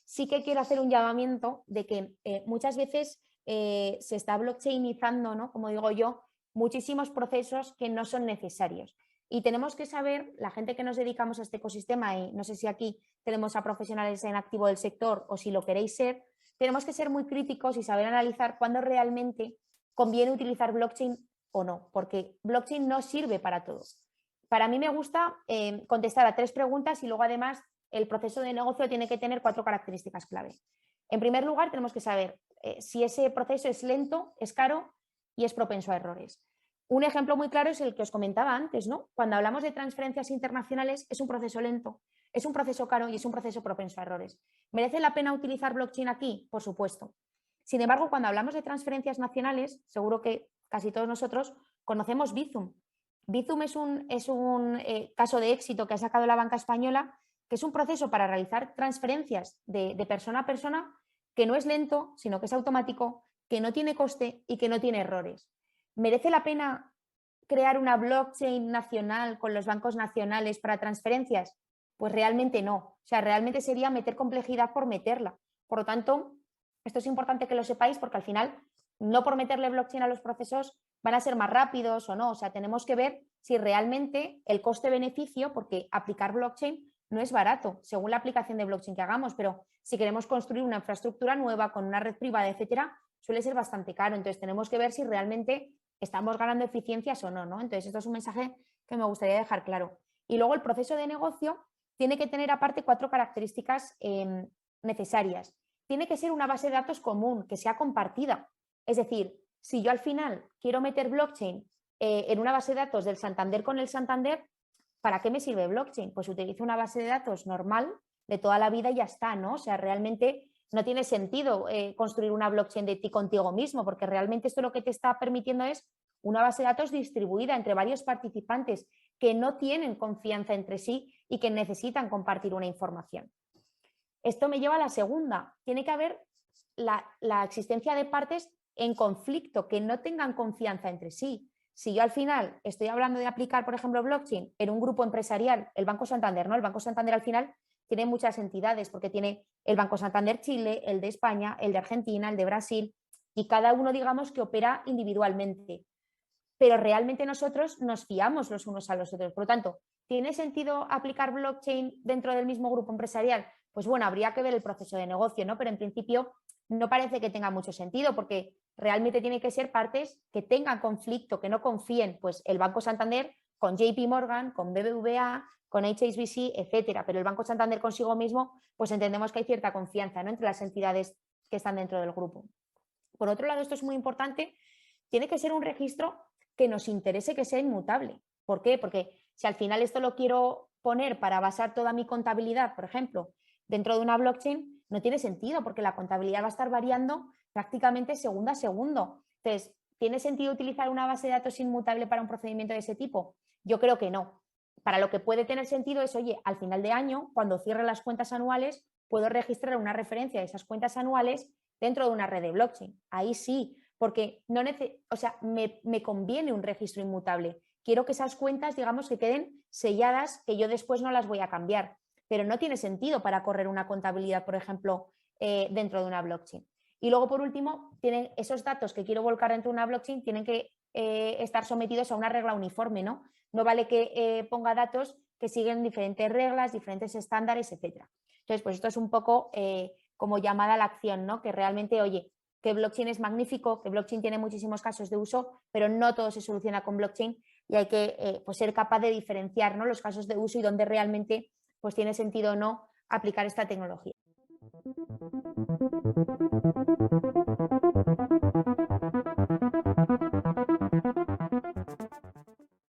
Sí que quiero hacer un llamamiento de que muchas veces se está blockchainizando, ¿no? Como digo yo, muchísimos procesos que no son necesarios. Y tenemos que saber, la gente que nos dedicamos a este ecosistema, y no sé si aquí tenemos a profesionales en activo del sector o si lo queréis ser, tenemos que ser muy críticos y saber analizar cuándo realmente conviene utilizar blockchain o no, porque blockchain no sirve para todo. Para mí me gusta contestar a 3 preguntas y luego además el proceso de negocio tiene que tener 4 características clave. En primer lugar, tenemos que saber si ese proceso es lento, es caro y es propenso a errores. Un ejemplo muy claro es el que os comentaba antes, ¿no? Cuando hablamos de transferencias internacionales, es un proceso lento, es un proceso caro y es un proceso propenso a errores. ¿Merece la pena utilizar blockchain aquí? Por supuesto. Sin embargo, cuando hablamos de transferencias nacionales, seguro que casi todos nosotros conocemos Bizum. Bizum es un caso de éxito que ha sacado la banca española, que es un proceso para realizar transferencias de persona a persona que no es lento, sino que es automático, que no tiene coste y que no tiene errores. ¿Merece la pena crear una blockchain nacional con los bancos nacionales para transferencias? Pues realmente no. O sea, realmente sería meter complejidad por meterla. Por lo tanto, esto es importante que lo sepáis porque al final, no por meterle blockchain a los procesos van a ser más rápidos o no. O sea, tenemos que ver si realmente el coste-beneficio, porque aplicar blockchain no es barato, según la aplicación de blockchain que hagamos, pero si queremos construir una infraestructura nueva con una red privada, etcétera, suele ser bastante caro. Entonces, tenemos que ver si realmente estamos ganando eficiencias o no, ¿no? Entonces, esto es un mensaje que me gustaría dejar claro. Y luego, el proceso de negocio tiene que tener aparte 4 características necesarias. Tiene que ser una base de datos común, que sea compartida. Es decir, si yo al final quiero meter blockchain en una base de datos del Santander con el Santander, ¿para qué me sirve blockchain? Pues utilizo una base de datos normal de toda la vida y ya está, ¿no? O sea, realmente no tiene sentido construir una blockchain de ti contigo mismo, porque realmente esto lo que te está permitiendo es una base de datos distribuida entre varios participantes que no tienen confianza entre sí y que necesitan compartir una información. Esto me lleva a la segunda. Tiene que haber la existencia de partes en conflicto, que no tengan confianza entre sí. Si yo al final estoy hablando de aplicar, por ejemplo, blockchain en un grupo empresarial, el Banco Santander, ¿no? El Banco Santander al final tiene muchas entidades porque tiene el Banco Santander Chile, el de España, el de Argentina, el de Brasil y cada uno, digamos, que opera individualmente. Pero realmente nosotros nos fiamos los unos a los otros. Por lo tanto, ¿tiene sentido aplicar blockchain dentro del mismo grupo empresarial? Pues bueno, habría que ver el proceso de negocio, ¿no? Pero en principio no parece que tenga mucho sentido porque realmente tiene que ser partes que tengan conflicto, que no confíen, pues el Banco Santander con JP Morgan, con BBVA, con HSBC, etcétera. Pero el Banco Santander consigo mismo, pues entendemos que hay cierta confianza, ¿no? Entre las entidades que están dentro del grupo. Por otro lado, esto es muy importante, tiene que ser un registro que nos interese que sea inmutable. ¿Por qué? Porque si al final esto lo quiero poner para basar toda mi contabilidad, por ejemplo, dentro de una blockchain, no tiene sentido porque la contabilidad va a estar variando prácticamente segundo a segundo. Entonces, ¿tiene sentido utilizar una base de datos inmutable para un procedimiento de ese tipo? Yo creo que no. Para lo que puede tener sentido es, oye, al final de año, cuando cierre las cuentas anuales, puedo registrar una referencia de esas cuentas anuales dentro de una red de blockchain. Ahí sí, porque no o sea, me conviene un registro inmutable. Quiero que esas cuentas, digamos, que queden selladas, que yo después no las voy a cambiar. Pero no tiene sentido para correr una contabilidad, por ejemplo, dentro de una blockchain. Y luego, por último, tienen esos datos que quiero volcar dentro de una blockchain tienen que estar sometidos a una regla uniforme, ¿no? No vale que ponga datos que siguen diferentes reglas, diferentes estándares, etcétera. Entonces, pues esto es un poco como llamada a la acción, ¿no? Que realmente, oye, que blockchain es magnífico, que blockchain tiene muchísimos casos de uso, pero no todo se soluciona con blockchain y hay que pues ser capaz de diferenciar, ¿no? Los casos de uso y dónde realmente pues tiene sentido o no aplicar esta tecnología.